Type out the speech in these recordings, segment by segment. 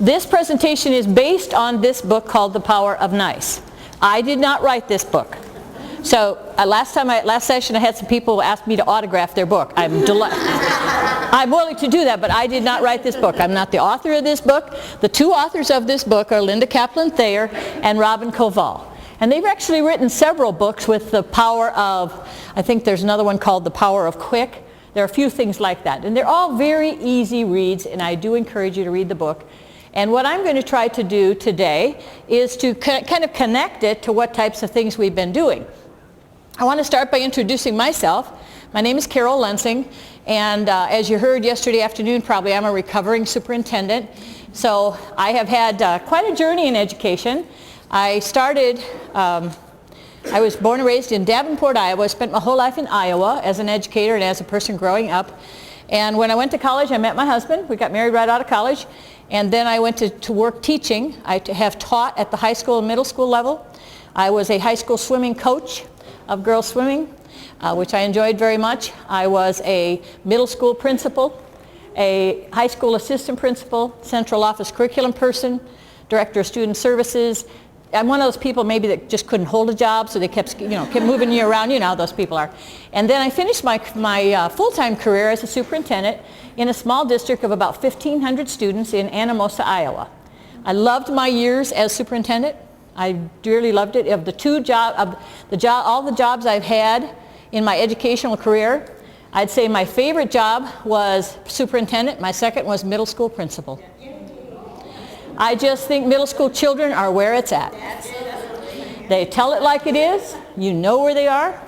This presentation is based on this book called The Power of Nice. I did not write this book. So last session I had some people ask me to autograph their book. I'm willing to do that, but I did not write this book. I'm not the author of this book. The two authors of this book are Linda Kaplan Thayer and Robin Koval. And they've actually written several books with the power of, I think there's another one called The Power of Quick. There are a few things like that. And they're all very easy reads, and I do encourage you to read the book. And what I'm going to try to do today is to kind of connect it to what types of things we've been doing. I want to start by introducing myself. My name is Carol Lensing, and as you heard yesterday afternoon, probably I'm a recovering superintendent. So I have had quite a journey in education. I was born and raised in Davenport, Iowa. Spent my whole life in Iowa as an educator and as a person growing up. And when I went to college, I met my husband. We got married right out of college. And then I went to work teaching. I have taught at the high school and middle school level. I was a high school swimming coach of girls swimming, which I enjoyed very much. I was a middle school principal, a high school assistant principal, central office curriculum person, director of student services. I'm one of those people maybe that just couldn't hold a job, so they kept moving you around. You know how those people are. And then I finished my full-time career as a superintendent in a small district of about 1,500 students in Anamosa, Iowa. I loved my years as superintendent. I dearly loved it. Of all the jobs I've had in my educational career, I'd say my favorite job was superintendent. My second was middle school principal. I just think middle school children are where it's at. They tell it like it is. You know where they are.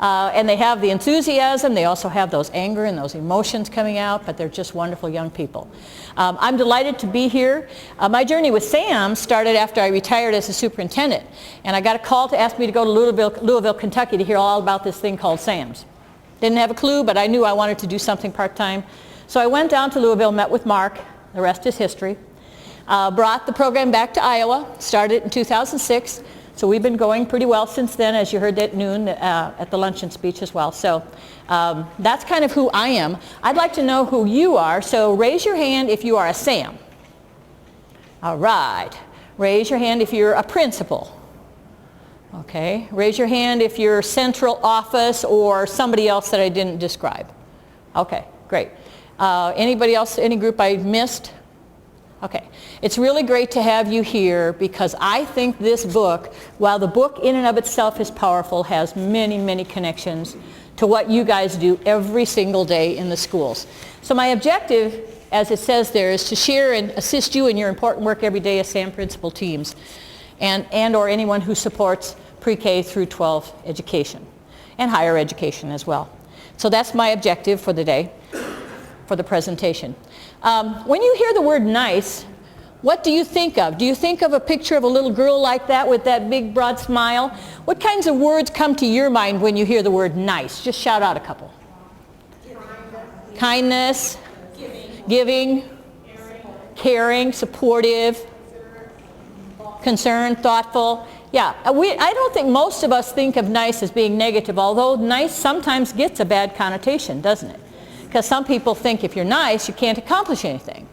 And they have the enthusiasm. They also have those anger and those emotions coming out, but they're just wonderful young people. I'm delighted to be here. My journey with SAM started after I retired as a superintendent, and I got a call to ask me to go to Louisville, Kentucky to hear all about this thing called SAMS. Didn't have a clue, but I knew I wanted to do something part-time. So I went down to Louisville, met with Mark. The rest is history. Brought the program back to Iowa, started in 2006. So we've been going pretty well since then, as you heard at noon at the luncheon speech as well. So that's kind of who I am. I'd like to know who you are, so raise your hand if you are a SAM. All right. Raise your hand if you're a principal. Okay. Raise your hand if you're central office or somebody else that I didn't describe. Okay, great. Anybody else, any group I missed? Okay. It's really great to have you here because I think this book, while the book in and of itself is powerful, has many, many connections to what you guys do every single day in the schools. So my objective, as it says there, is to share and assist you in your important work every day as SAM principal teams and or anyone who supports pre-K through 12 education and higher education as well. So that's my objective for the day, for the presentation. When you hear the word nice, what do you think of? Do you think of a picture of a little girl like that with that big broad smile? What kinds of words come to your mind when you hear the word nice? Just shout out a couple. Kindness, giving, caring, supportive, concerned, thoughtful. Yeah, I don't think most of us think of nice as being negative, although nice sometimes gets a bad connotation, doesn't it? Because some people think if you're nice, you can't accomplish anything.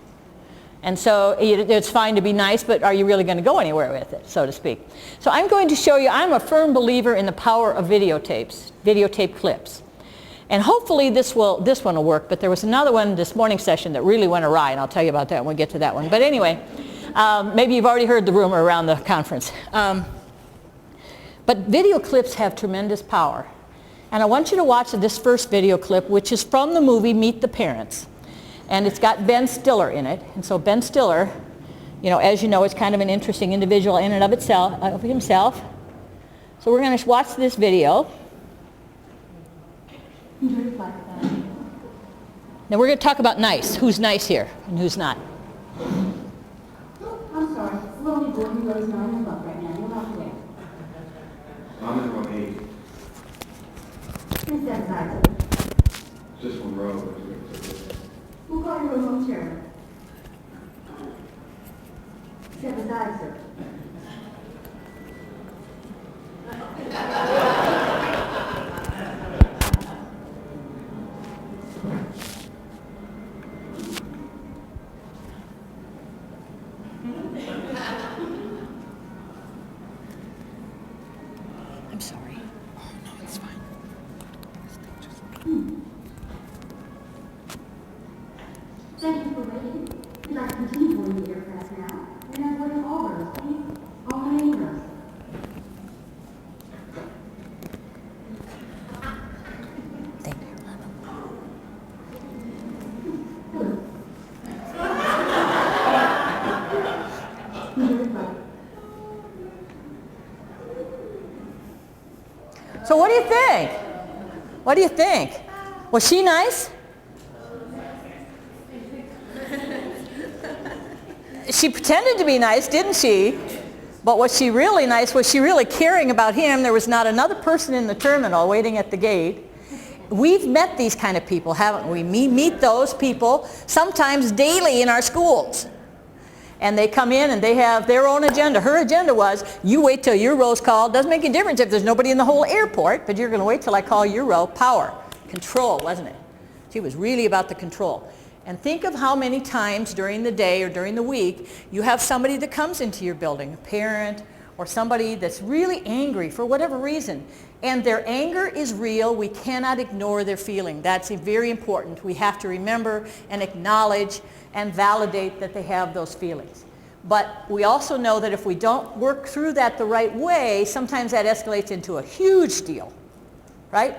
And so it's fine to be nice, but are you really going to go anywhere with it, so to speak? So I'm going to show you, I'm a firm believer in the power of videotapes, videotape clips. And hopefully this one will work, but there was another one this morning session that really went awry, and I'll tell you about that when we get to that one. But anyway, maybe you've already heard the rumor around the conference. But video clips have tremendous power. And I want you to watch this first video clip, which is from the movie Meet the Parents. And it's got Ben Stiller in it. And so Ben Stiller, as you know, is kind of an interesting individual in and of himself. So we're going to watch this video. Then we're going to talk about nice. Who's nice here and who's not? Oh, I'm sorry. It's a lonely boy who goes 9 o'clock right now. You're not there. I'm in row 8. Who's that side? Just one row. Who called you a home chair? Step aside, sir. We'd like to continue boarding the aircraft now, and I'm boarding all rows, please. All remaining rows. Thank you. So what do you think? What do you think? Was she nice? She pretended to be nice, didn't she? But was she really nice? Was she really caring about him? There was not another person in the terminal waiting at the gate. We've met these kind of people, haven't we? We meet those people sometimes daily in our schools. And they come in and they have their own agenda. Her agenda was, you wait till your row's called. Doesn't make a difference if there's nobody in the whole airport, but you're going to wait till I call your row. Power, control, wasn't it? She was really about the control. And think of how many times during the day or during the week you have somebody that comes into your building, a parent or somebody that's really angry for whatever reason. And their anger is real. We cannot ignore their feeling. That's very important. We have to remember and acknowledge and validate that they have those feelings. But we also know that if we don't work through that the right way, sometimes that escalates into a huge deal, right?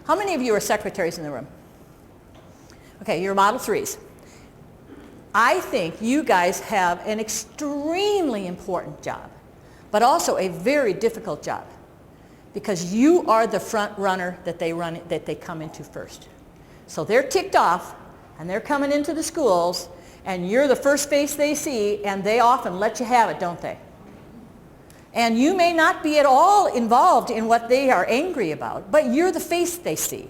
How many of you are secretaries in the room? Okay, you're Model 3s. I think you guys have an extremely important job, but also a very difficult job, because you are the front runner that they come into first. So they're ticked off and they're coming into the schools and you're the first face they see, and they often let you have it, don't they? And you may not be at all involved in what they are angry about, but you're the face they see.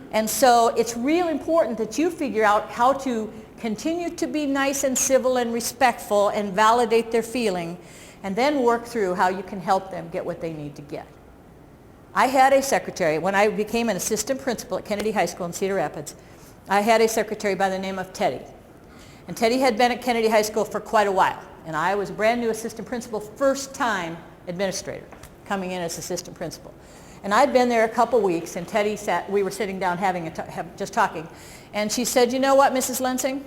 And so it's real important that you figure out how to continue to be nice and civil and respectful and validate their feeling, and then work through how you can help them get what they need to get. I had a secretary, when I became an assistant principal at Kennedy High School in Cedar Rapids, I had a secretary by the name of Teddy. And Teddy had been at Kennedy High School for quite a while. And I was a brand new assistant principal, first time administrator, coming in as assistant principal. And I'd been there a couple weeks, and Teddy we were sitting down just talking. And she said, you know what, Mrs. Lensing?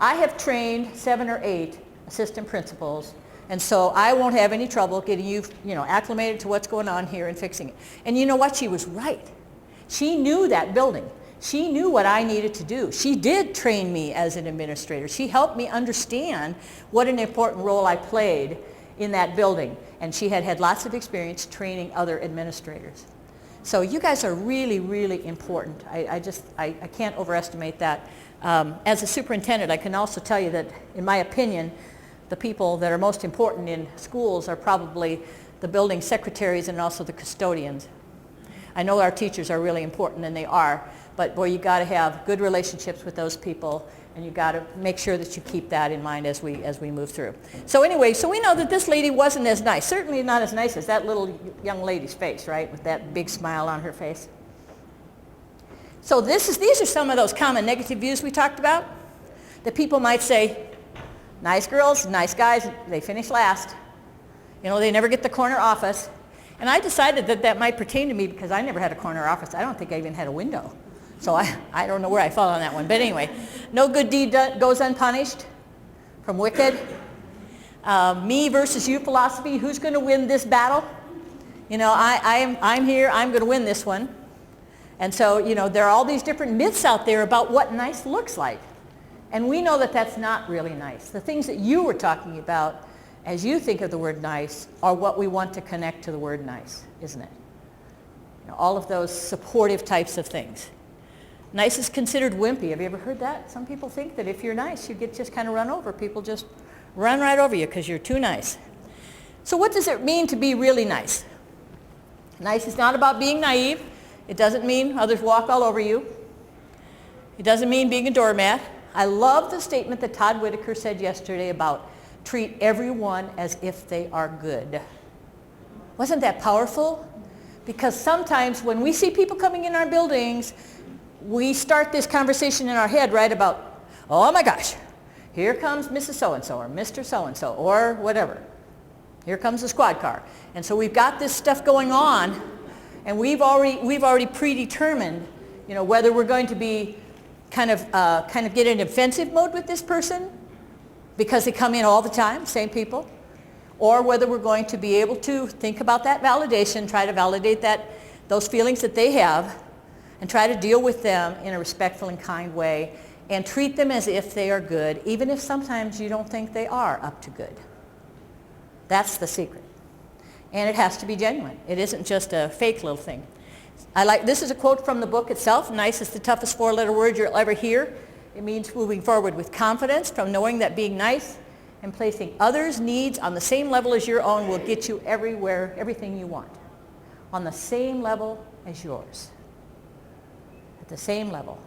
I have trained 7 or 8 assistant principals, and so I won't have any trouble getting you acclimated to what's going on here and fixing it. And you know what? She was right. She knew that building. She knew what I needed to do. She did train me as an administrator. She helped me understand what an important role I played in that building. And she had had lots of experience training other administrators. So you guys are really, really important. I can't overestimate that. As a superintendent, I can also tell you that, in my opinion, the people that are most important in schools are probably the building secretaries and also the custodians. I know our teachers are really important, and they are, but boy, you got to have good relationships with those people, and you got to make sure that you keep that in mind as we move through. So anyway, so we know that this lady wasn't as nice, certainly not as nice as that little young lady's face, right, with that big smile on her face. So these are some of those common negative views we talked about, that people might say, nice girls, nice guys, they finish last. They never get the corner office. And I decided that that might pertain to me because I never had a corner office. I don't think I even had a window. So I don't know where I fell on that one. But anyway, no good deed goes unpunished, from Wicked. Me versus you philosophy, who's going to win this battle? I'm here, I'm going to win this one. And so, there are all these different myths out there about what nice looks like. And we know that that's not really nice. The things that you were talking about as you think of the word nice are what we want to connect to the word nice, isn't it? All of those supportive types of things. Nice is considered wimpy. Have you ever heard that? Some people think that if you're nice, you get just kind of run over. People just run right over you because you're too nice. So what does it mean to be really nice? Nice is not about being naive. It doesn't mean others walk all over you. It doesn't mean being a doormat. I love the statement that Todd Whitaker said yesterday about treat everyone as if they are good. Wasn't that powerful? Because sometimes when we see people coming in our buildings, we start this conversation in our head, right, about, oh my gosh, here comes Mrs. So-and-so or Mr. So-and-so or whatever. Here comes the squad car. And so we've got this stuff going on, and we've already predetermined, whether we're going to be kind of get in defensive mode with this person because they come in all the time, same people, or whether we're going to be able to think about that validation, try to validate those feelings that they have, and try to deal with them in a respectful and kind way, and treat them as if they are good, even if sometimes you don't think they are up to good. That's the secret. And it has to be genuine. It isn't just a fake little thing. This is a quote from the book itself. Nice is the toughest four-letter word you'll ever hear. It means moving forward with confidence from knowing that being nice and placing others' needs on the same level as your own will get you everywhere, everything you want. On the same level as yours. At the same level.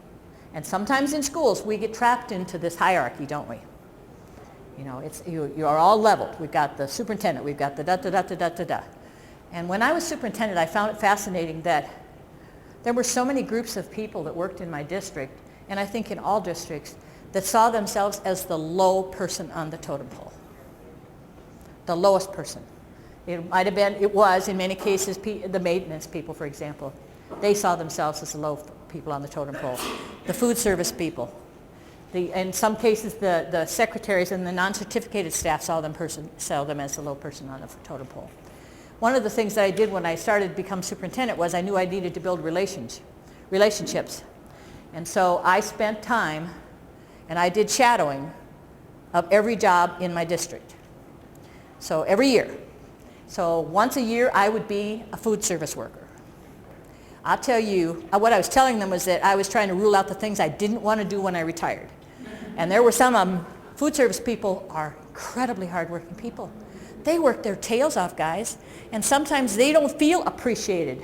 And sometimes in schools we get trapped into this hierarchy, don't we? You know, you are all leveled. We've got the superintendent, we've got the da-da-da-da-da-da-da. And when I was superintendent, I found it fascinating that there were so many groups of people that worked in my district, and I think in all districts, that saw themselves as the low person on the totem pole. The lowest person. It was in many cases, the maintenance people, for example. They saw themselves as the low people on the totem pole. The food service people. In some cases, the secretaries and the non-certificated staff saw them as the low person on the totem pole. One of the things that I did when I started to become superintendent was I knew I needed to build relationships. And so I spent time and I did shadowing of every job in my district. So every year. So once a year I would be a food service worker. I'll tell you, what I was telling them was that I was trying to rule out the things I didn't want to do when I retired. And there were some food service people are incredibly hardworking people. They work their tails off, guys, and sometimes they don't feel appreciated,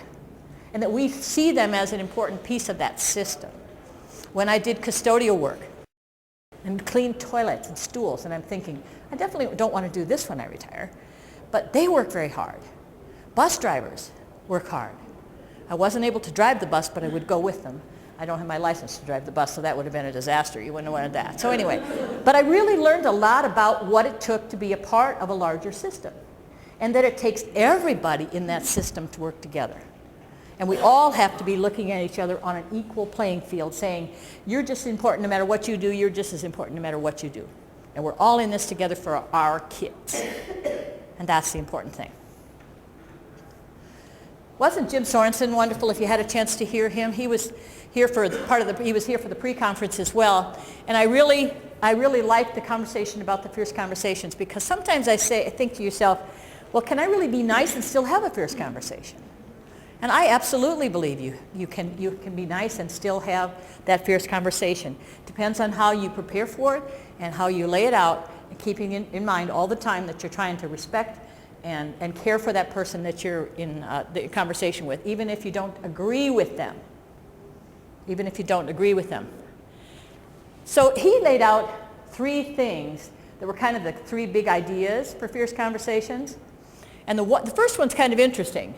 and that we see them as an important piece of that system. When I did custodial work and cleaned toilets and stools, and I'm thinking, I definitely don't want to do this when I retire, but they work very hard. Bus drivers work hard. I wasn't able to drive the bus, but I would go with them. I don't have my license to drive the bus, so that would have been a disaster. You wouldn't have wanted that. So anyway, but I really learned a lot about what it took to be a part of a larger system, and that it takes everybody in that system to work together. And we all have to be looking at each other on an equal playing field, saying, you're just as important no matter what you do, you're just as important no matter what you do. And we're all in this together for our kids. And that's the important thing. Wasn't Jim Sorensen wonderful? If you had a chance to hear him, he was here for he was here for the pre-conference as well. And I really liked the conversation about the fierce conversations, because sometimes I think to yourself, well, can I really be nice and still have a fierce conversation? And I absolutely believe you can be nice and still have that fierce conversation. Depends on how you prepare for it and how you lay it out, and keeping in mind all the time that you're trying to respect and care for that person that you're in the conversation with, even if you don't agree with them. Even if you don't agree with them. So he laid out 3 things that were kind of the 3 big ideas for fierce conversations. And the first one's kind of interesting.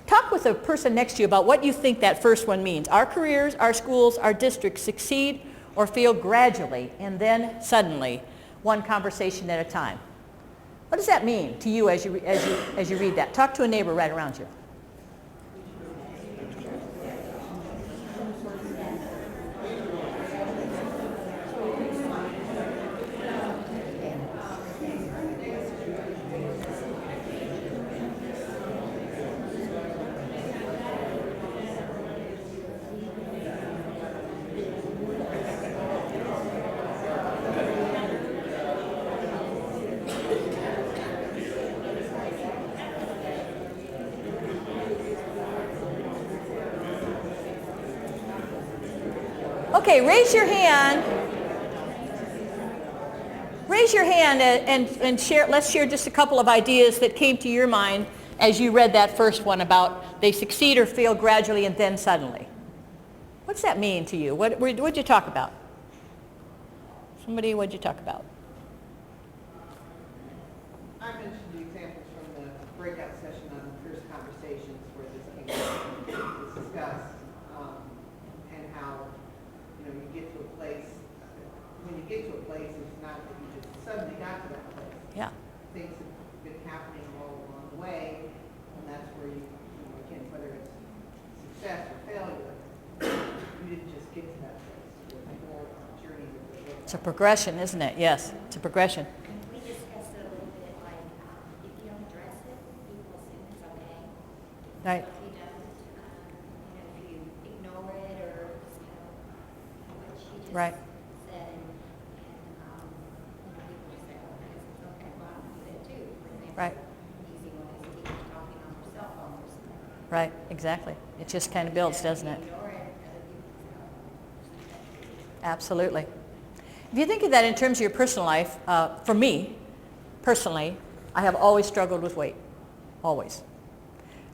Talk with the person next to you about what you think that first one means. Our careers, our schools, our districts succeed or fail gradually and then suddenly, one conversation at a time. What does that mean to you as you read that? Talk to a neighbor right around you. Okay, raise your hand. Raise your hand and share. Let's share just a couple of ideas that came to your mind as you read that first one about they succeed or fail gradually and then suddenly. What's that mean to you? What'd you talk about? Somebody, what'd you talk about? I mentioned the examples from the breakout session on fierce conversations where this came up, was discussed, and how you get to a place. When you get to a place, it's not that you just suddenly got to that place. Yeah. Things have been happening all along the way, and that's where again, whether it's success or failure, you didn't just get to that place. You're It's a progression, isn't it? Yes, it's a progression. We discussed it a little bit, like, if you don't address it, people assume it's okay. Right. If you don't, if you ignore it or just kind of what she just Right. said, and people just say, oh, it's okay, well, I do that too. For example, Right. easy one is a teacher talking on their cell phone or something. Right, exactly. It just kind of builds, doesn't it? Ignore it, other people say, oh, Absolutely. If you think of that in terms of your personal life, for me, personally, I have always struggled with weight. Always.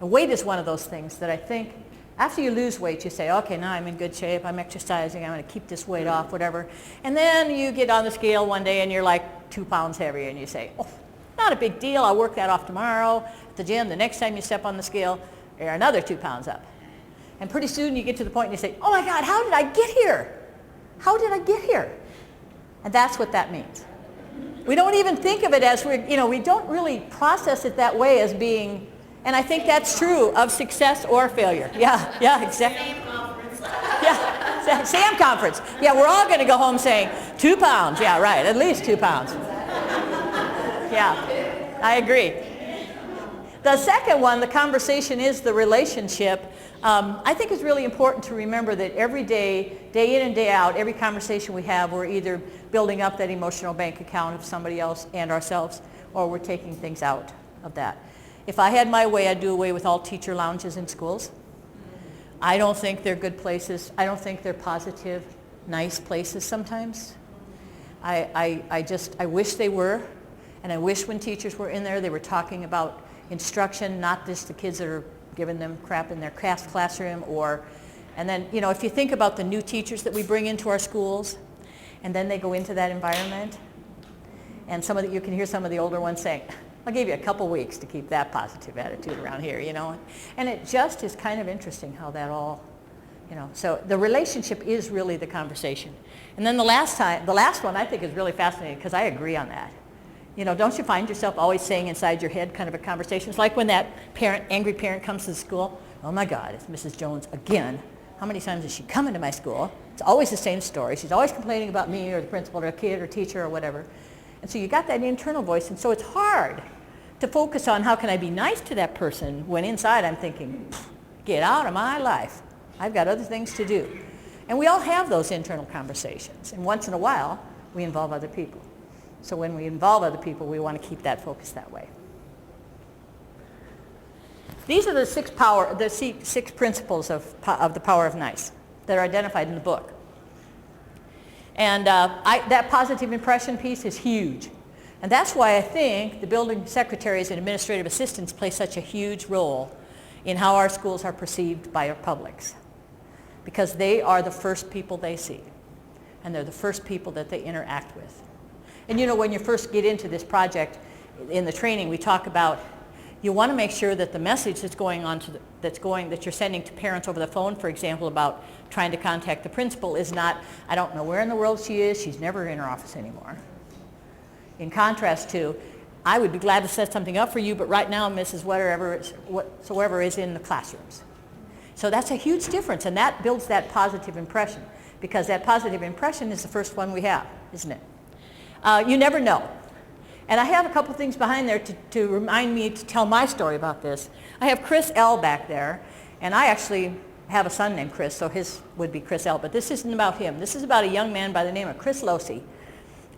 And weight is one of those things that I think after you lose weight, you say, okay, now I'm in good shape, I'm exercising, I'm going to keep this weight off, whatever. And then you get on the scale one day and you're like 2 pounds heavier and you say, oh, not a big deal, I'll work that off tomorrow at the gym. The next time you step on the scale, you're another 2 pounds up. And pretty soon you get to the point and you say, oh my God, how did I get here? How did I get here? And that's what that means. We don't even think of it as we don't really process it that way as being, and I think that's true of success or failure. Yeah, exactly. Yeah, SAM conference. Yeah, we're all going to go home saying 2 pounds. Yeah, right, at least 2 pounds. Yeah, I agree. The second one, the conversation is the relationship. I think it's really important to remember that every day, day in and day out, every conversation we have, we're either building up that emotional bank account of somebody else and ourselves, or we're taking things out of that. If I had my way, I'd do away with all teacher lounges in schools. I don't think they're good places. I don't think they're positive, nice places sometimes. I wish they were, and I wish when teachers were in there, they were talking about instruction, not just the kids that are giving them crap in their classroom, and then, if you think about the new teachers that we bring into our schools, and then they go into that environment, and you can hear some of the older ones saying, I'll give you a couple weeks to keep that positive attitude around here, and it just is kind of interesting how that all, so the relationship is really the conversation. And then the last one I think is really fascinating because I agree on that. Don't you find yourself always saying inside your head kind of a conversation? It's like when that angry parent comes to the school. Oh my God, it's Mrs. Jones again. How many times is she coming to my school? It's always the same story. She's always complaining about me or the principal or a kid or teacher or whatever. And so you got that internal voice, and so it's hard to focus on how can I be nice to that person when inside I'm thinking, get out of my life. I've got other things to do. And we all have those internal conversations. And once in a while, we involve other people. So when we involve other people, we want to keep that focus that way. These are the six principles of the power of nice that are identified in the book. And that positive impression piece is huge. And that's why I think the building secretaries and administrative assistants play such a huge role in how our schools are perceived by our publics. Because they are the first people they see. And they're the first people that they interact with. And when you first get into this project, in the training we talk about, you want to make sure that the message that's going on that you're sending to parents over the phone, for example, about trying to contact the principal is not, I don't know where in the world she is, she's never in her office anymore. In contrast to, I would be glad to set something up for you, but right now Mrs. whatsoever is in the classrooms. So that's a huge difference, and that builds that positive impression, because that positive impression is the first one we have, isn't it? You never know. And I have a couple things behind there to remind me to tell my story about this. I have Chris L. back there, and I actually have a son named Chris, so his would be Chris L. But this isn't about him. This is about a young man by the name of Chris Losey.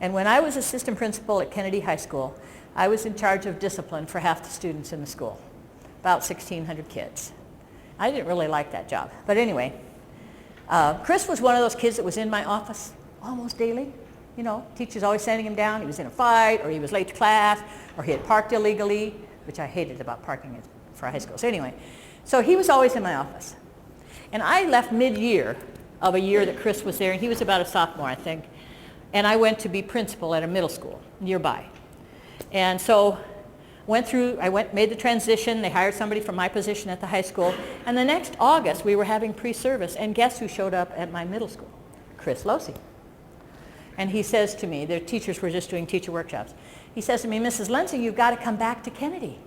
And when I was assistant principal at Kennedy High School, I was in charge of discipline for half the students in the school, about 1,600 kids. I didn't really like that job. But anyway, Chris was one of those kids that was in my office almost daily. Teachers always sending him down. He was in a fight, or he was late to class, or he had parked illegally, which I hated about parking for high school. So anyway, so he was always in my office. And I left mid-year of a year that Chris was there, and he was about a sophomore, I think. And I went to be principal at a middle school nearby. And so made the transition. They hired somebody from my position at the high school. And the next August, we were having pre-service, and guess who showed up at my middle school? Chris Losey. And he says to me, their teachers were just doing teacher workshops. He says to me, Mrs. Lindsay, you've got to come back to Kennedy.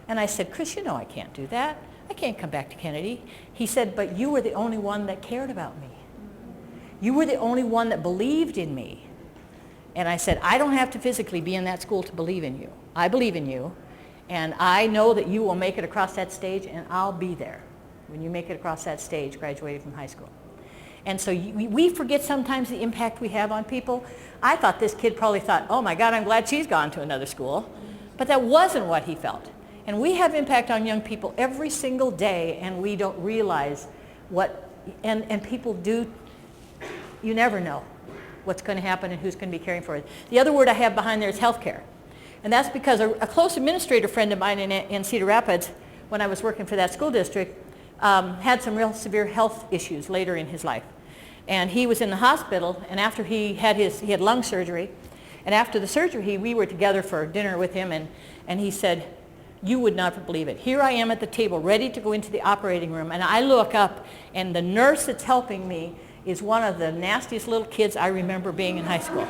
And I said, Chris, I can't do that. I can't come back to Kennedy. He said, but you were the only one that cared about me. You were the only one that believed in me. And I said, I don't have to physically be in that school to believe in you. I believe in you, and I know that you will make it across that stage, and I'll be there when you make it across that stage, graduating from high school. And so we forget sometimes the impact we have on people. I thought this kid probably thought, oh my God, I'm glad she's gone to another school. But that wasn't what he felt. And we have impact on young people every single day, and we don't realize what, and people do, you never know what's going to happen and who's going to be caring for it. The other word I have behind there is healthcare. And that's because a close administrator friend of mine in Cedar Rapids, when I was working for that school district, had some real severe health issues later in his life. And he was in the hospital, and after he had lung surgery, and after the surgery, we were together for dinner with him, and he said, you would not believe it. Here I am at the table, ready to go into the operating room, and I look up, and the nurse that's helping me is one of the nastiest little kids I remember being in high school.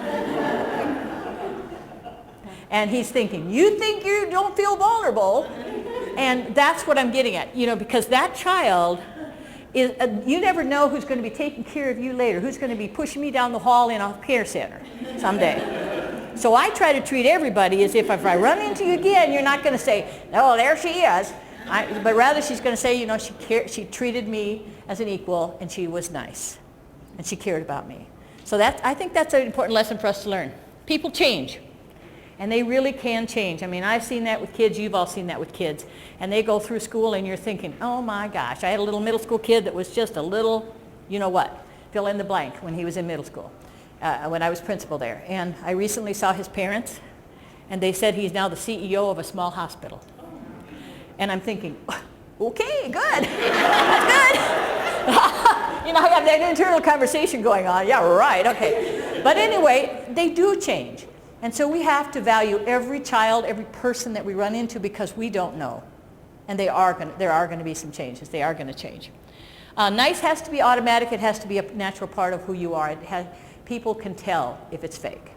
And he's thinking, you think you don't feel vulnerable? And that's what I'm getting at, because that child is, you never know who's going to be taking care of you later, who's going to be pushing me down the hall in a care center someday. So I try to treat everybody as if I run into you again, you're not going to say, oh, there she is. But rather she's going to say, she treated me as an equal, and she was nice, and she cared about me. So I think that's an important lesson for us to learn. People change. And they really can change. I mean, I've seen that with kids. You've all seen that with kids. And they go through school, and you're thinking, oh, my gosh. I had a little middle school kid that was just a little, fill in the blank when he was in middle school, when I was principal there. And I recently saw his parents, and they said he's now the CEO of a small hospital. And I'm thinking, okay, good. That's good. I have that internal conversation going on. Yeah, right, okay. But anyway, they do change. And so we have to value every child, every person that we run into, because we don't know. And there are going to be some changes. They are going to change. Nice has to be automatic. It has to be a natural part of who you are. People can tell if it's fake.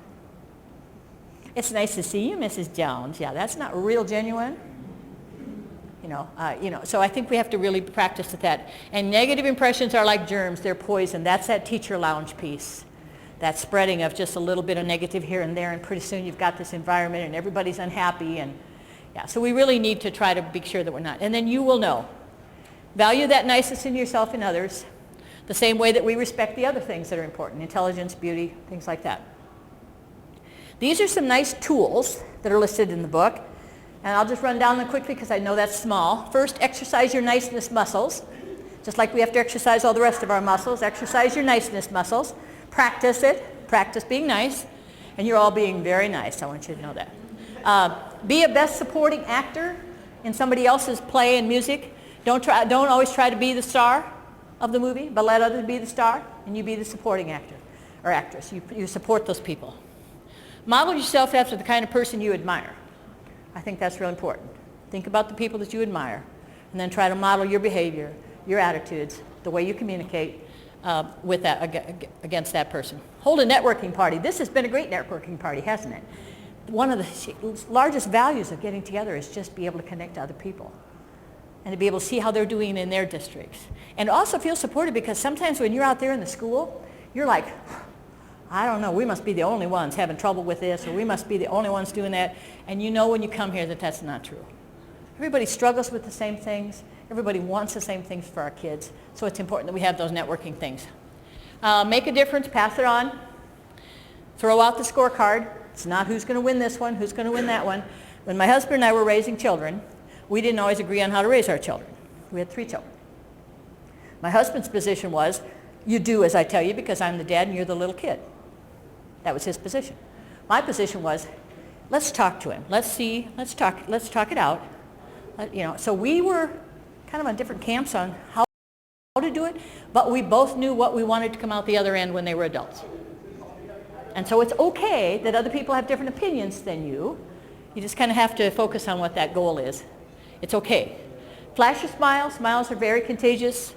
It's nice to see you, Mrs. Jones. Yeah, that's not real genuine. So I think we have to really practice at that. And negative impressions are like germs. They're poison. That's that teacher lounge piece. That spreading of just a little bit of negative here and there, and pretty soon you've got this environment and everybody's unhappy. And so we really need to try to be sure that we're not. And then you will know. Value that niceness in yourself and others the same way that we respect the other things that are important, intelligence, beauty, things like that. These are some nice tools that are listed in the book. And I'll just run down them quickly because I know that's small. First, exercise your niceness muscles. Just like we have to exercise all the rest of our muscles, exercise your niceness muscles. Practice it. Practice being nice. And you're all being very nice. I want you to know that. Be a best supporting actor in somebody else's play and music. Don't always try to be the star of the movie, but let others be the star, and you be the supporting actor or actress. You support those people. Model yourself after the kind of person you admire. I think that's real important. Think about the people that you admire, and then try to model your behavior, your attitudes, the way you communicate with that against that person. Hold a networking party. This has been a great networking party, hasn't it? One of the largest values of getting together is just be able to connect to other people and to be able to see how they're doing in their districts. And also feel supported, because sometimes when you're out there in the school, you're like, I don't know, we must be the only ones having trouble with this, or we must be the only ones doing that. And you know when you come here that that's not true. Everybody struggles with the same things. Everybody wants the same things for our kids. So it's important that we have those networking things. Make a difference, pass it on. Throw out the scorecard. It's not who's going to win this one, who's going to win that one. When my husband and I were raising children, we didn't always agree on how to raise our children. We had 3 children. My husband's position was, you do as I tell you because I'm the dad and you're the little kid. That was his position. My position was, let's talk to him. Let's talk it out. So we were kind of on different camps on how to do it, but we both knew what we wanted to come out the other end when they were adults. And so it's okay that other people have different opinions than you. You just kind of have to focus on what that goal is. It's okay. Flash your smile. Smiles are very contagious.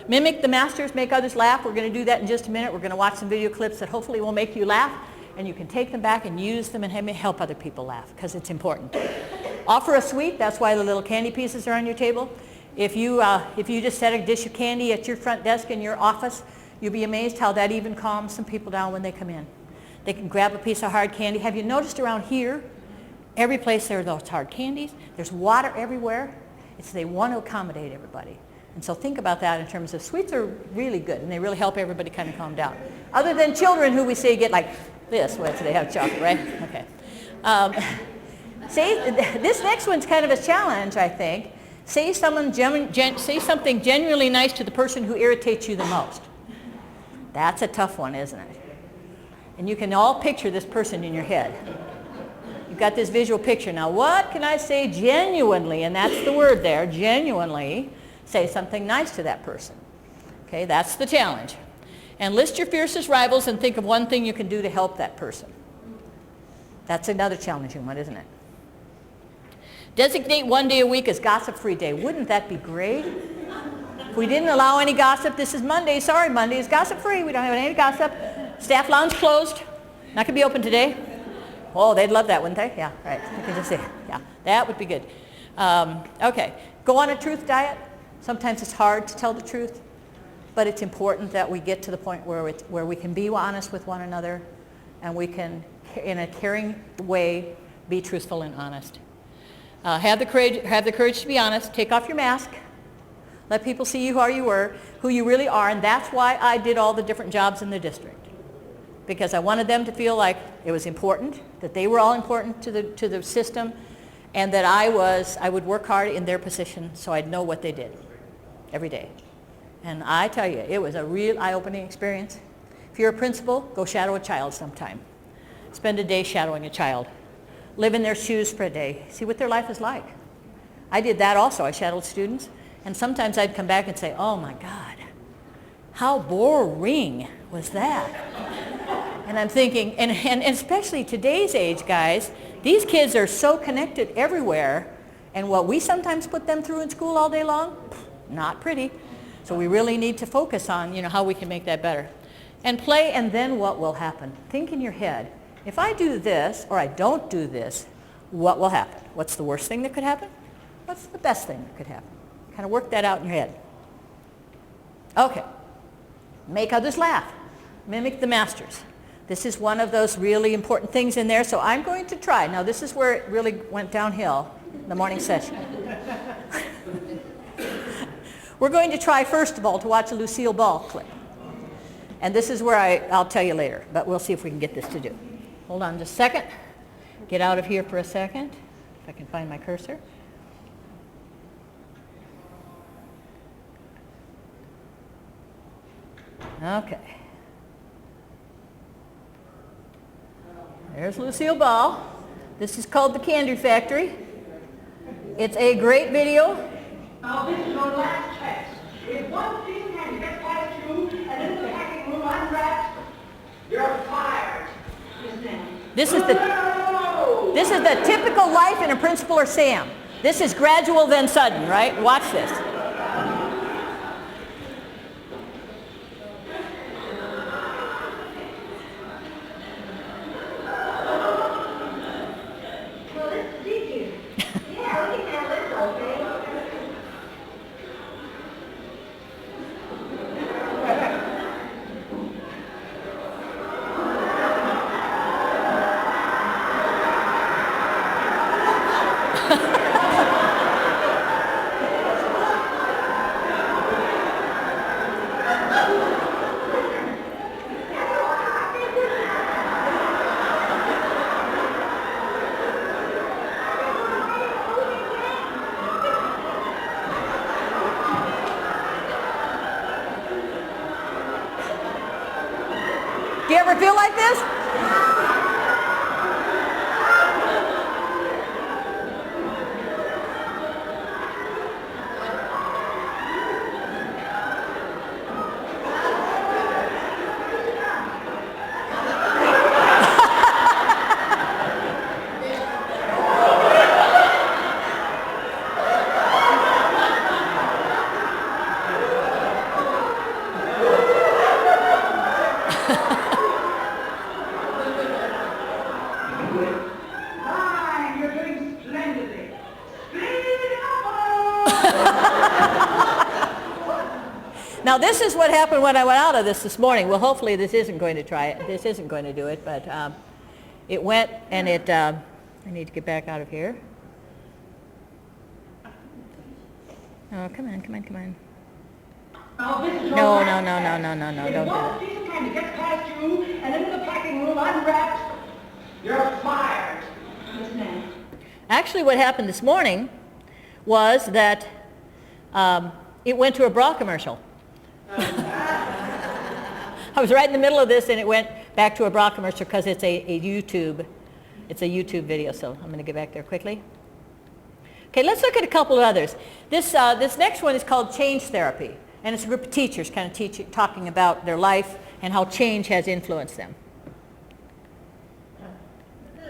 Mimic the masters, make others laugh. We're going to do that in just a minute. We're going to watch some video clips that hopefully will make you laugh, and you can take them back and use them and help other people laugh, because it's important. Offer a sweet. That's why the little candy pieces are on your table. If you just set a dish of candy at your front desk in your office, you'll be amazed how that even calms some people down when they come in. They can grab a piece of hard candy. Have you noticed around here, every place there are those hard candies? There's water everywhere. They want to accommodate everybody. And so think about that in terms of sweets are really good, and they really help everybody kind of calm down. Other than children who we say get like this, so they have chocolate, right? Okay. See, this next one's kind of a challenge, I think. Say something genuinely nice to the person who irritates you the most. That's a tough one, isn't it? And you can all picture this person in your head. You've got this visual picture. Now, what can I say genuinely? And that's the word there, genuinely. Say something nice to that person. Okay, that's the challenge. And list your fiercest rivals and think of one thing you can do to help that person. That's another challenging one, isn't it? Designate one day a week as gossip-free day. Wouldn't that be great? If we didn't allow any gossip, this is Monday. Sorry, Monday is gossip-free. We don't have any gossip. Staff lounge closed. Not going to be open today. Oh, they'd love that, wouldn't they? Yeah, right. You can just say, yeah, that would be good. Okay, go on a truth diet. Sometimes it's hard to tell the truth, but it's important that we get to the point where we can be honest with one another, and we can, in a caring way, be truthful and honest. Have the courage to be honest. Take off your mask. Let people see you who you really are, and that's why I did all the different jobs in the district. Because I wanted them to feel like it was important, that they were all important to the system, and that I would work hard in their position so I'd know what they did every day. And I tell you, it was a real eye-opening experience. If you're a principal, go shadow a child sometime. Spend a day shadowing a child. Live in their shoes for a day. See what their life is like. I did that also. I shadowed students. And sometimes I'd come back and say, oh my God, how boring was that? And I'm thinking, and especially today's age, guys, these kids are so connected everywhere, and what we sometimes put them through in school all day long, not pretty. So we really need to focus on, how we can make that better. And play, and then what will happen? Think in your head, if I do this or I don't do this, what will happen? What's the worst thing that could happen? What's the best thing that could happen? Kind of work that out in your head. Okay. Make others laugh. Mimic the masters. This is one of those really important things in there, so I'm going to try. Now, this is where it really went downhill, the morning session. We're going to try, first of all, to watch a Lucille Ball clip. And this is where I'll tell you later, but we'll see if we can get this to do. Hold on just a second. Get out of here for a second, if I can find my cursor. Okay. There's Lucille Ball. This is called The Candy Factory. It's a great video. Now this is your last test. If one thing can get past you and in the packing room unwrapped, you're fired. This is the typical life in a principal or Sam. This is gradual then sudden, right? Watch this. Well, this is easy. Yeah, we can have this, okay? Do you ever feel like this? Now this is what happened when I went out of this morning. Well, hopefully this isn't going to try it. This isn't going to do it, but it went and it, I need to get back out of here. Oh, come on, come on, come on. Now, this is your No, last no, no, no, test. no, no, no, If don't do one that. student kind of gets past you and into the packing room unwrapped, you're fired. Yes, ma'am. Actually, what happened this morning was that it went to a bra commercial. I was right in the middle of this and it went back to a bra commercial because it's a YouTube video, so I'm going to get back there quickly. Okay, let's look at a couple of others. This next one is called change therapy, and it's a group of teachers kind of talking about their life and how change has influenced them.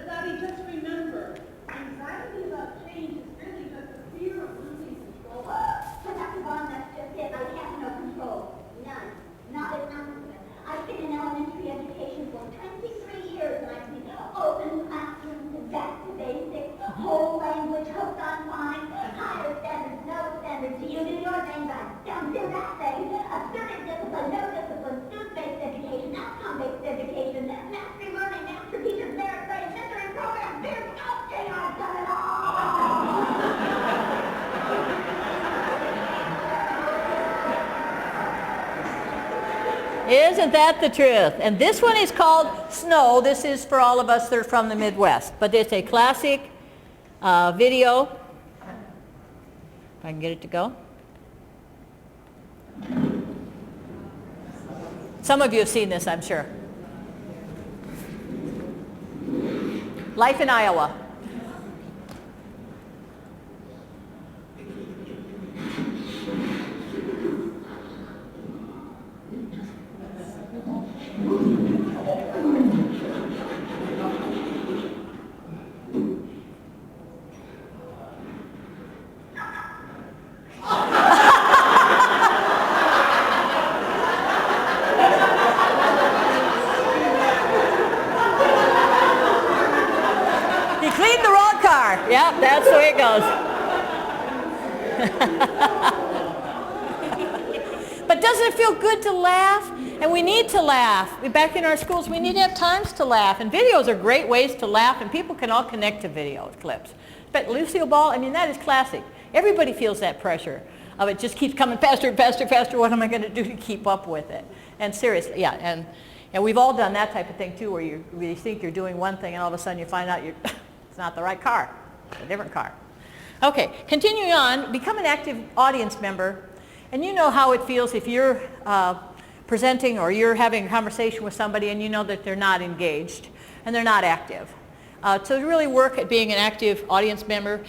Daddy, just remember, anxiety about change is really just a fear of losing control. But Dr. Vaughn, that's just it. I have no control. None. Not at all. I've been in elementary education for 23 years, and I've seen open classrooms and back to basics, whole language, hooked on line, higher standards, no standards. Do you do your thing? I don't do that thing. Assertive discipline, no discipline, student-based education, outcome-based education, mastery learning, master teachers, merit grading, mentoring programs, peer coaching. I've done it all. Isn't that the truth? And this one is called Snow. This is for all of us that are from the Midwest. But it's a classic video. If I can get it to go. Some of you have seen this, I'm sure. Life in Iowa. He cleaned the wrong car. Yep, that's the way it goes. But doesn't it feel good to laugh? And we need to laugh. Back in our schools, we need to have times to laugh. And videos are great ways to laugh, and people can all connect to video clips. But Lucille Ball, I mean, that is classic. Everybody feels that pressure of it just keeps coming faster and faster and faster. What am I going to do to keep up with it? And seriously, yeah, and we've all done that type of thing too, where you really think you're doing one thing, and all of a sudden you find out it's not the right car, it's a different car. Okay, continuing on, become an active audience member, and you know how it feels if you're presenting or you're having a conversation with somebody and you know that they're not engaged and they're not active. To really work at being an active audience member,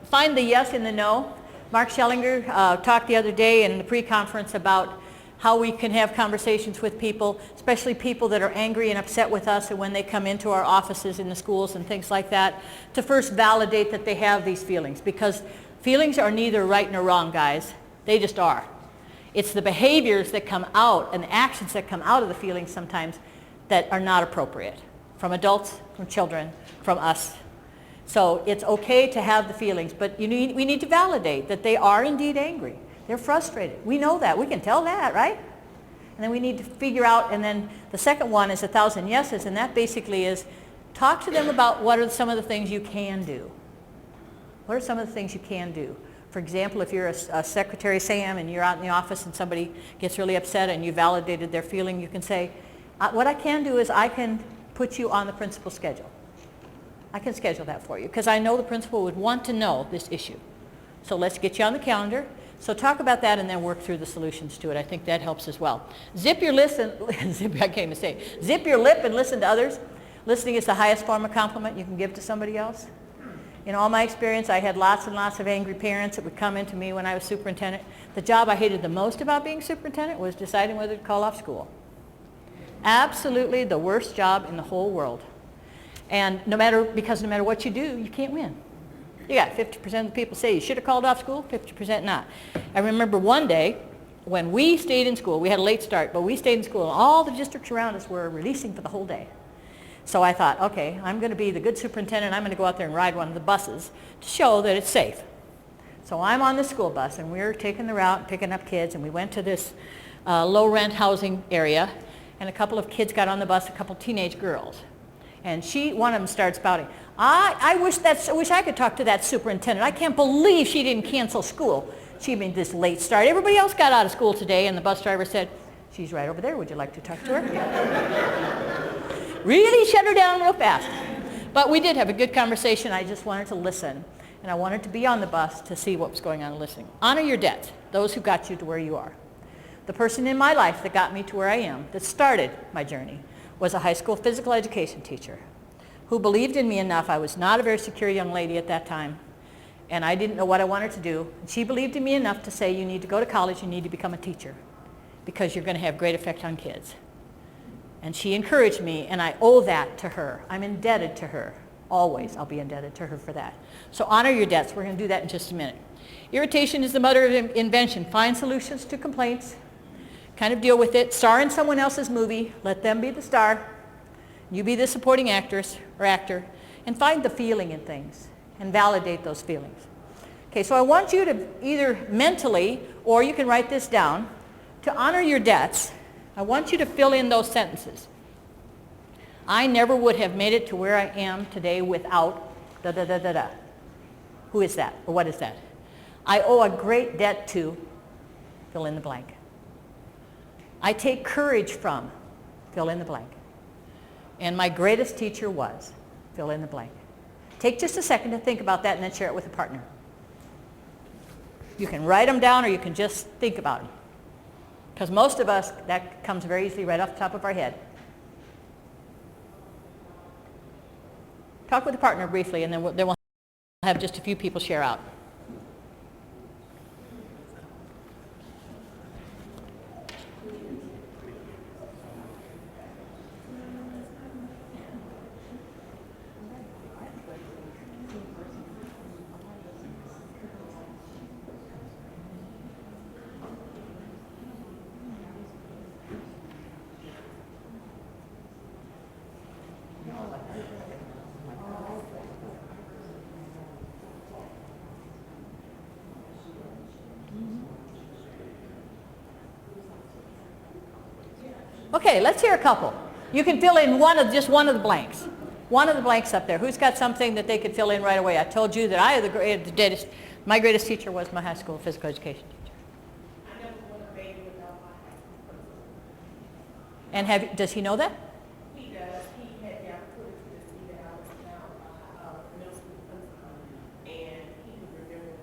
find the yes and the no. Mark Schellinger talked the other day in the pre-conference about how we can have conversations with people, especially people that are angry and upset with us, and when they come into our offices in the schools and things like that, to first validate that they have these feelings, because feelings are neither right nor wrong, guys. They just are. It's the behaviors that come out and the actions that come out of the feelings sometimes that are not appropriate, from adults, from children, from us. So it's okay to have the feelings, but we need to validate that they are indeed angry. They're frustrated. We know that. We can tell that, right? And then we need to figure out, and then the second one is 1,000 yeses, and that basically is talk to them about what are some of the things you can do. What are some of the things you can do? For example, if you're a secretary, Sam, and you're out in the office and somebody gets really upset and you validated their feeling, you can say, what I can do is I can put you on the principal's schedule. I can schedule that for you because I know the principal would want to know this issue. So let's get you on the calendar. So talk about that and then work through the solutions to it. I think that helps as well. Zip your lip and listen to others. Listening is the highest form of compliment you can give to somebody else. In all my experience, I had lots and lots of angry parents that would come into me when I was superintendent. The job I hated the most about being superintendent was deciding whether to call off school. Absolutely the worst job in the whole world. And no matter what you do, you can't win. You got 50% of the people say you should have called off school, 50% not. I remember one day when we stayed in school, we had a late start, but we stayed in school and all the districts around us were releasing for the whole day. So I thought, okay, I'm going to be the good superintendent. I'm going to go out there and ride one of the buses to show that it's safe. So I'm on the school bus, and we're taking the route, picking up kids, and we went to this low-rent housing area, and a couple of kids got on the bus, a couple teenage girls. And one of them starts spouting, I wish I could talk to that superintendent. I can't believe she didn't cancel school. She made this late start. Everybody else got out of school today, and the bus driver said, she's right over there. Would you like to talk to her? Really shut her down real fast. But we did have a good conversation. I just wanted to listen, and I wanted to be on the bus to see what was going on and listening. Honor your debts, those who got you to where you are. The person in my life that got me to where I am, that started my journey, was a high school physical education teacher who believed in me enough. I was not a very secure young lady at that time, and I didn't know what I wanted to do. And she believed in me enough to say, you need to go to college, you need to become a teacher, because you're going to have great effect on kids. And she encouraged me, and I owe that to her. I'm indebted to her. Always, I'll be indebted to her for that. So honor your debts. We're going to do that in just a minute. Irritation is the mother of invention. Find solutions to complaints. Kind of deal with it. Star in someone else's movie. Let them be the star. You be the supporting actress or actor. And find the feeling in things and validate those feelings. Okay, so I want you to either mentally, or you can write this down, to honor your debts. I want you to fill in those sentences. I never would have made it to where I am today without da-da-da-da-da. Who is that? Or what is that? I owe a great debt to, fill in the blank. I take courage from, fill in the blank. And my greatest teacher was, fill in the blank. Take just a second to think about that and then share it with a partner. You can write them down, or you can just think about them. Because most of us, that comes very easily right off the top of our head. Talk with a partner briefly, and then we'll have just a few people share out. Okay, let's hear a couple. You can fill in just one of the blanks. One of the blanks up there. Who's got something that they could fill in right away? I told you that my greatest teacher was my high school physical education teacher. I never want a baby without my high school principal. And does he know that? He does. He had the opportunity to see that I was now middle school principal, and he was remembering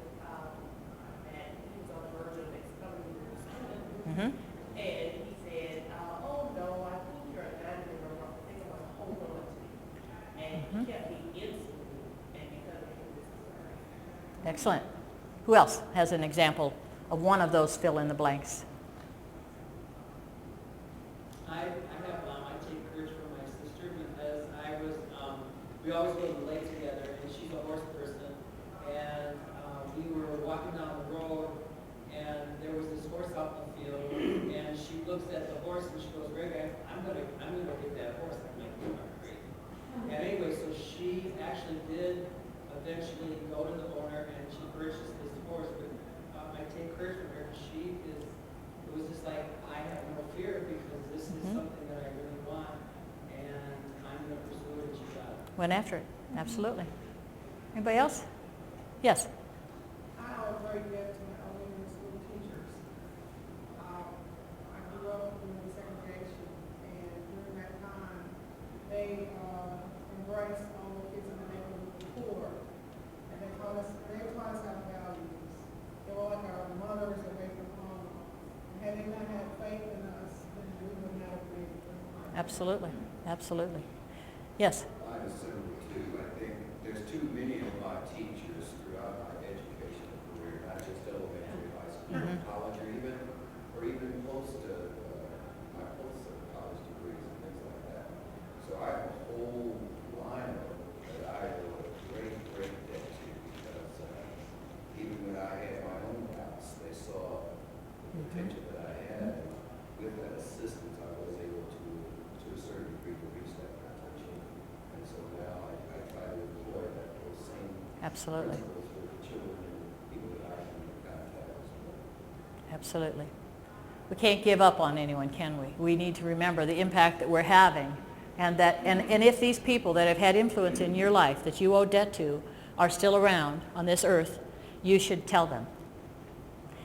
that he was on the verge of expelling me from school. Mm-hmm. And he said, oh no, I think you're a diamond, or I think I'm going to hold on to you. And he kept me in school, and because of him, this is Excellent. Who else has an example of one of those fill in the blanks? I take courage from my sister because we always go to the lake together, and she's a horse person, and we were walking down the road, and there was this horse out in the field, and she looks at the horse and she goes, Greg, I'm gonna get that horse. I'm like, you're not crazy. And anyway, so she actually did eventually go to the owner, and she purchased this horse, but I take courage from her. It was just like, I have no fear because this is something that I really want, and I'm going to pursue it, and she got it. Went after it. Absolutely. Anybody else? Yes. I owe a great debt to my elementary school teachers. I grew up in segregation, and during that time, they embraced all the kids in the neighborhood who were poor, and they taught us our values. They were like our mothers away from home. And had they not had faith in us, then we would not have been able to. Absolutely. Absolutely. Yes. I assume too, I think there's too many of my teachers throughout my educational career, not just elementary, high school, college, or even post my post-college degrees and things like that. So I have a whole lineup that I owe a great debt to because even when I had my own house, they saw the potential that I had. With that assistance, I was able to a certain degree, to reach that potential. And so now I try to employ those same Absolutely. principles with the children and people that I Absolutely. We can't give up on anyone, can we? We need to remember the impact that we're having, and if these people that have had influence in your life that you owe debt to are still around on this earth, you should tell them.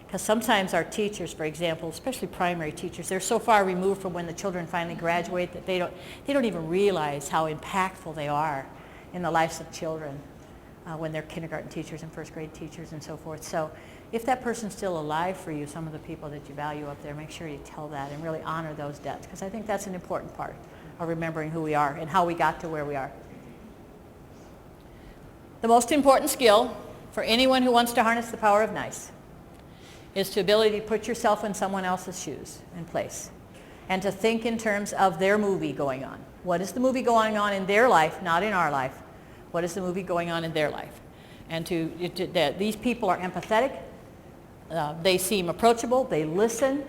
Because sometimes our teachers, for example, especially primary teachers, they're so far removed from when the children finally graduate that they don't even realize how impactful they are in the lives of children when they're kindergarten teachers and first grade teachers and so forth. So if that person's still alive for you, some of the people that you value up there, make sure you tell that and really honor those debts, because I think that's an important part of remembering who we are and how we got to where we are. The most important skill for anyone who wants to harness the power of nice is the ability to put yourself in someone else's shoes and place, and to think in terms of their movie going on. What is the movie going on in their life, not in our life? What is the movie going on in their life? And that these people are empathetic, they seem approachable, they listen,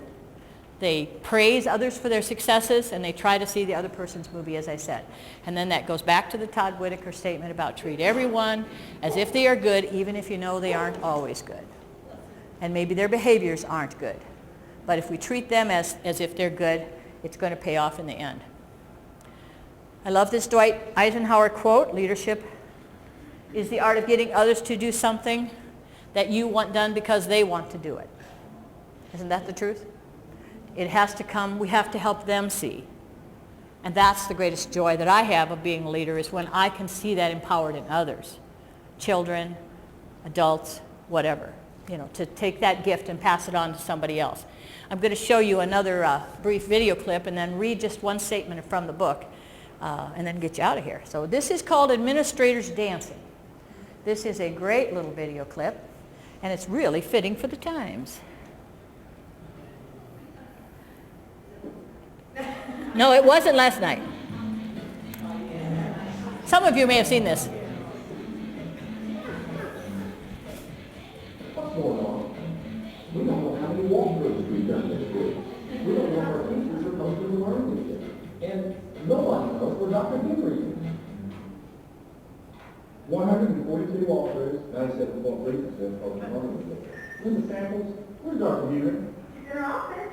they praise others for their successes, and they try to see the other person's movie, as I said. And then that goes back to the Todd Whitaker statement about treat everyone as if they are good, even if you know they aren't always good. And maybe their behaviors aren't good. But if we treat them as if they're good, it's going to pay off in the end. I love this Dwight Eisenhower quote, leadership is the art of getting others to do something that you want done because they want to do it. Isn't that the truth? It has to come, we have to help them see. And that's the greatest joy that I have of being a leader, is when I can see that empowered in others. Children, adults, whatever. To take that gift and pass it on to somebody else. I'm going to show you another brief video clip and then read just one statement from the book and then get you out of here. So this is called Administrators Dancing. This is a great little video clip, and it's really fitting for the times. No, it wasn't last night. Some of you may have seen this. What's going on? We don't know how many walkthroughs we've done this week. We don't know if our teachers are supposed to learn this yet. And nobody knows where Dr. Henry is. 142 walkthroughs, 97.3% of the learning with it. In the samples, where's Dr. Henry? In your office.